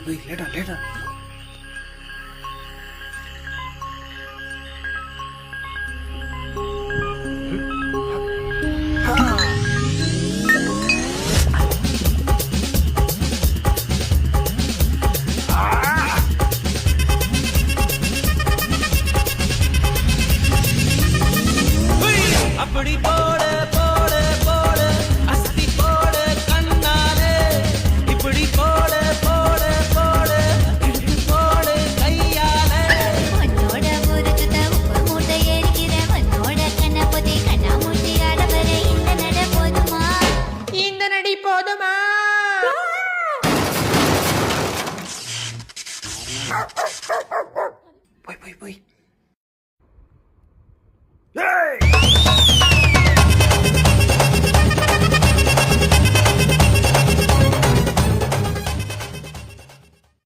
லேட்டா அப்படி போட போட போட அஸ்தி போட கண்ணாலே இப்படி போட போட போட இழுத்து போட கையாலே உன்னோட ஒரு சுத்த உப்பு மூட்டை எரிக்கிற உன்னோட கண்ண பொதி கண்ணா மூட்டி ஆடவர இந்த நட போதுமா இந்த நடி போதுமா போய்